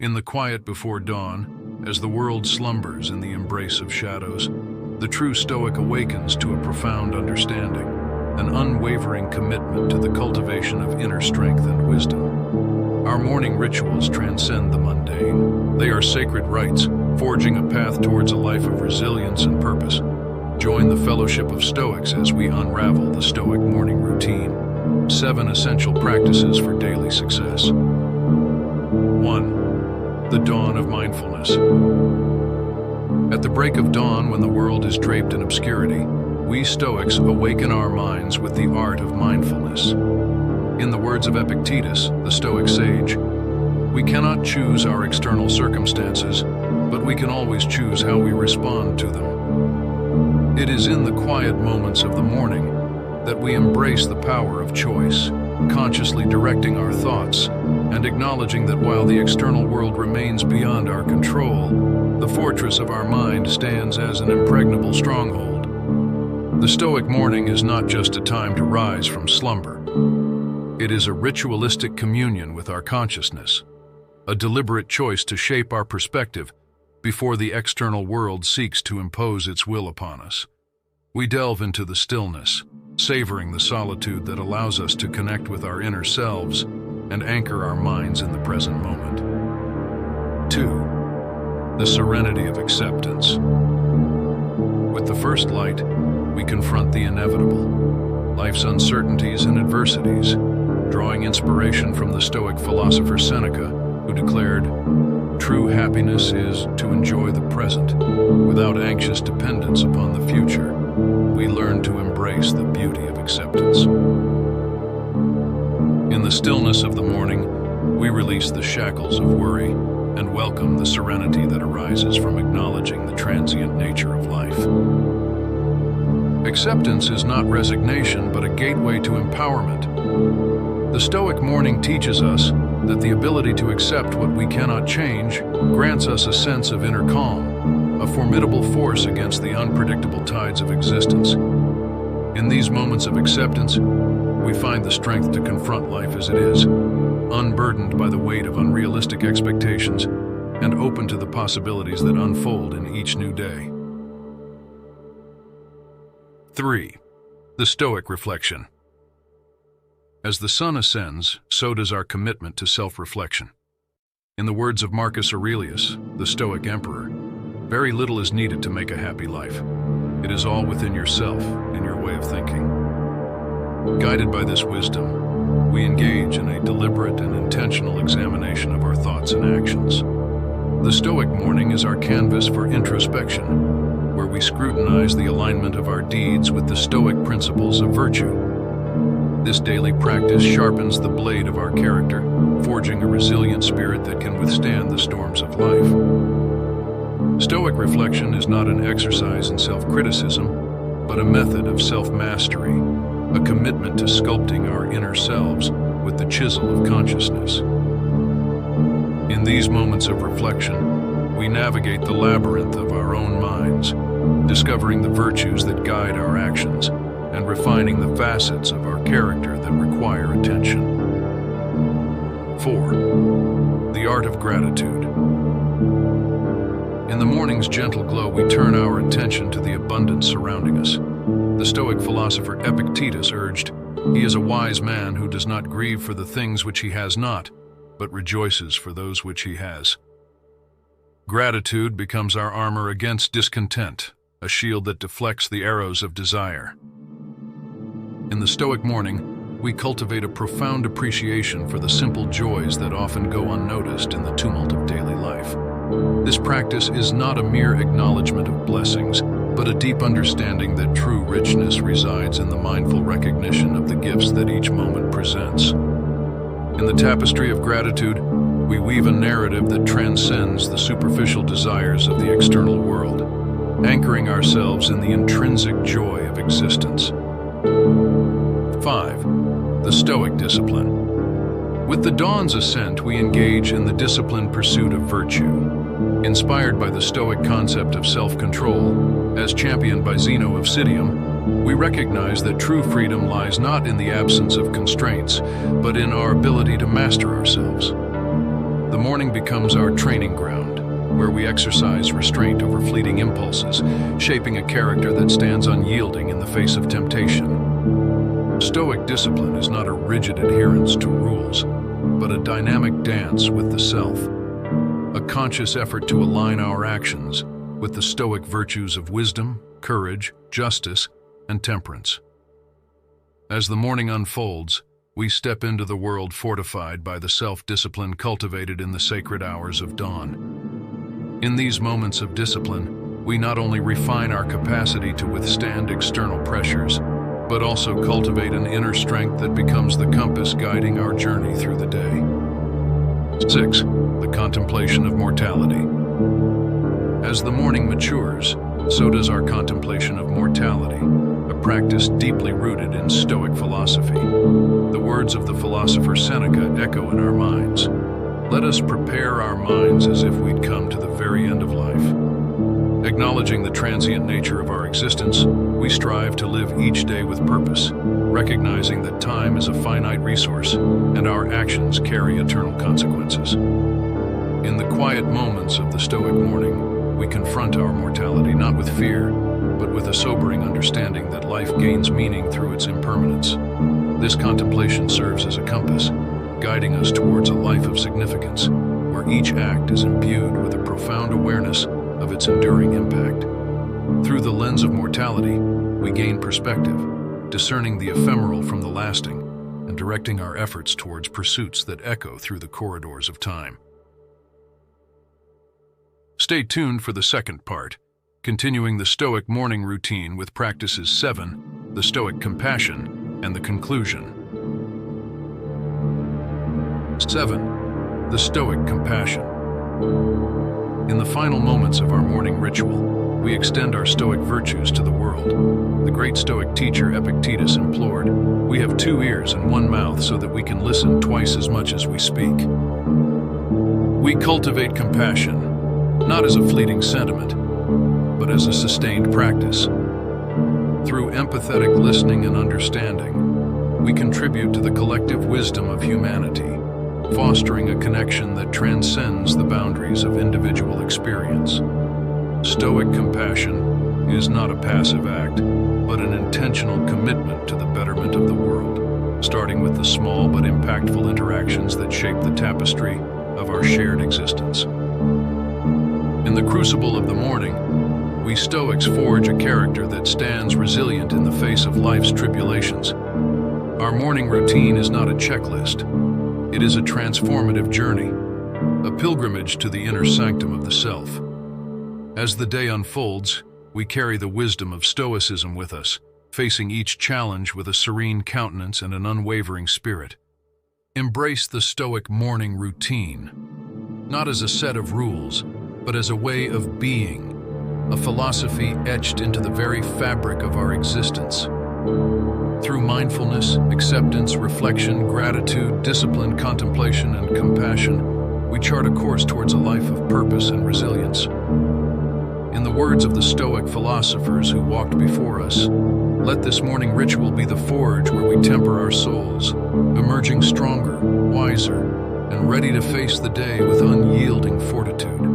In the quiet before dawn, as the world slumbers in the embrace of shadows, the true Stoic awakens to a profound understanding, an unwavering commitment to the cultivation of inner strength and wisdom. Our morning rituals transcend the mundane. They are sacred rites, forging a path towards a life of resilience and purpose. Join the fellowship of Stoics as we unravel the Stoic Morning Routine. 7 essential practices for daily success. 1. The dawn of mindfulness. At the break of dawn, when the world is draped in obscurity, we Stoics awaken our minds with the art of mindfulness. In the words of Epictetus, the Stoic sage, we cannot choose our external circumstances, but we can always choose how we respond to them. It is in the quiet moments of the morning that we embrace the power of choice, consciously directing our thoughts and acknowledging that while the external world remains beyond our control, the fortress of our mind stands as an impregnable stronghold. The Stoic morning is not just a time to rise from slumber. It is a ritualistic communion with our consciousness, a deliberate choice to shape our perspective before the external world seeks to impose its will upon us. We delve into the stillness, savoring the solitude that allows us to connect with our inner selves and anchor our minds in the present moment. 2. The serenity of acceptance. With the first light, we confront the inevitable, life's uncertainties and adversities, drawing inspiration from the Stoic philosopher Seneca, who declared, "True happiness is to enjoy the present, without anxious dependence upon the future." We learn to embrace the beauty of acceptance. In the stillness of the morning, we release the shackles of worry and welcome the serenity that arises from acknowledging the transient nature of life. Acceptance is not resignation, but a gateway to empowerment. The Stoic morning teaches us that the ability to accept what we cannot change grants us a sense of inner calm, a formidable force against the unpredictable tides of existence. In these moments of acceptance, we find the strength to confront life as it is, unburdened by the weight of unrealistic expectations and open to the possibilities that unfold in each new day. 3. The Stoic reflection. As the sun ascends, so does our commitment to self-reflection. In the words of Marcus Aurelius, the Stoic emperor, very little is needed to make a happy life. It is all within yourself, in your way of thinking. Guided by this wisdom, we engage in a deliberate and intentional examination of our thoughts and actions. The Stoic morning is our canvas for introspection, where we scrutinize the alignment of our deeds with the Stoic principles of virtue. This daily practice sharpens the blade of our character, forging a resilient spirit that can withstand the storms of life. Stoic reflection is not an exercise in self-criticism, but a method of self-mastery, a commitment to sculpting our inner selves with the chisel of consciousness. In these moments of reflection, we navigate the labyrinth of our own minds, discovering the virtues that guide our actions and refining the facets of our character that require attention. 4. The art of gratitude. In the morning's gentle glow, we turn our attention to the abundance surrounding us. The Stoic philosopher Epictetus urged, "He is a wise man who does not grieve for the things which he has not, but rejoices for those which he has." Gratitude becomes our armor against discontent, a shield that deflects the arrows of desire. In the Stoic morning, we cultivate a profound appreciation for the simple joys that often go unnoticed in the tumult of daily life. This practice is not a mere acknowledgement of blessings, but a deep understanding that true richness resides in the mindful recognition of the gifts that each moment presents. In the tapestry of gratitude, we weave a narrative that transcends the superficial desires of the external world, anchoring ourselves in the intrinsic joy of existence. 5. The Stoic discipline. With the dawn's ascent, we engage in the disciplined pursuit of virtue. Inspired by the Stoic concept of self-control, as championed by Zeno of Citium, we recognize that true freedom lies not in the absence of constraints, but in our ability to master ourselves. The morning becomes our training ground, where we exercise restraint over fleeting impulses, shaping a character that stands unyielding in the face of temptation. Stoic discipline is not a rigid adherence to rules, but a dynamic dance with the self, a conscious effort to align our actions with the Stoic virtues of wisdom, courage, justice, and temperance. As the morning unfolds, we step into the world fortified by the self-discipline cultivated in the sacred hours of dawn. In these moments of discipline, we not only refine our capacity to withstand external pressures, but also cultivate an inner strength that becomes the compass guiding our journey through the day. 6. The contemplation of mortality. As the morning matures, so does our contemplation of mortality, a practice deeply rooted in Stoic philosophy. The words of the philosopher Seneca echo in our minds. Let us prepare our minds as if we'd come to the very end of life. Acknowledging the transient nature of our existence, we strive to live each day with purpose, recognizing that time is a finite resource and our actions carry eternal consequences. In the quiet moments of the Stoic morning, we confront our mortality not with fear, but with a sobering understanding that life gains meaning through its impermanence. This contemplation serves as a compass, guiding us towards a life of significance, where each act is imbued with a profound awareness of its enduring impact. Through the lens of mortality, we gain perspective, discerning the ephemeral from the lasting, and directing our efforts towards pursuits that echo through the corridors of time. Stay tuned for the second part, continuing the Stoic morning routine with Practices 7, the Stoic compassion, and the conclusion. 7. The Stoic compassion. In the final moments of our morning ritual, we extend our Stoic virtues to the world. The great Stoic teacher Epictetus implored, "We have 2 ears and 1 mouth so that we can listen twice as much as we speak." We cultivate compassion, not as a fleeting sentiment, but as a sustained practice. Through empathetic listening and understanding, we contribute to the collective wisdom of humanity, fostering a connection that transcends the boundaries of individual experience. Stoic compassion is not a passive act, but an intentional commitment to the betterment of the world, starting with the small but impactful interactions that shape the tapestry of our shared existence. In the crucible of the morning, we Stoics forge a character that stands resilient in the face of life's tribulations. Our morning routine is not a checklist. It is a transformative journey, a pilgrimage to the inner sanctum of the self. As the day unfolds, we carry the wisdom of Stoicism with us, facing each challenge with a serene countenance and an unwavering spirit. Embrace the Stoic morning routine, not as a set of rules, but as a way of being, a philosophy etched into the very fabric of our existence. Through mindfulness, acceptance, reflection, gratitude, discipline, contemplation, and compassion, we chart a course towards a life of purpose and resilience. In the words of the Stoic philosophers who walked before us, let this morning ritual be the forge where we temper our souls, emerging stronger, wiser, and ready to face the day with unyielding fortitude.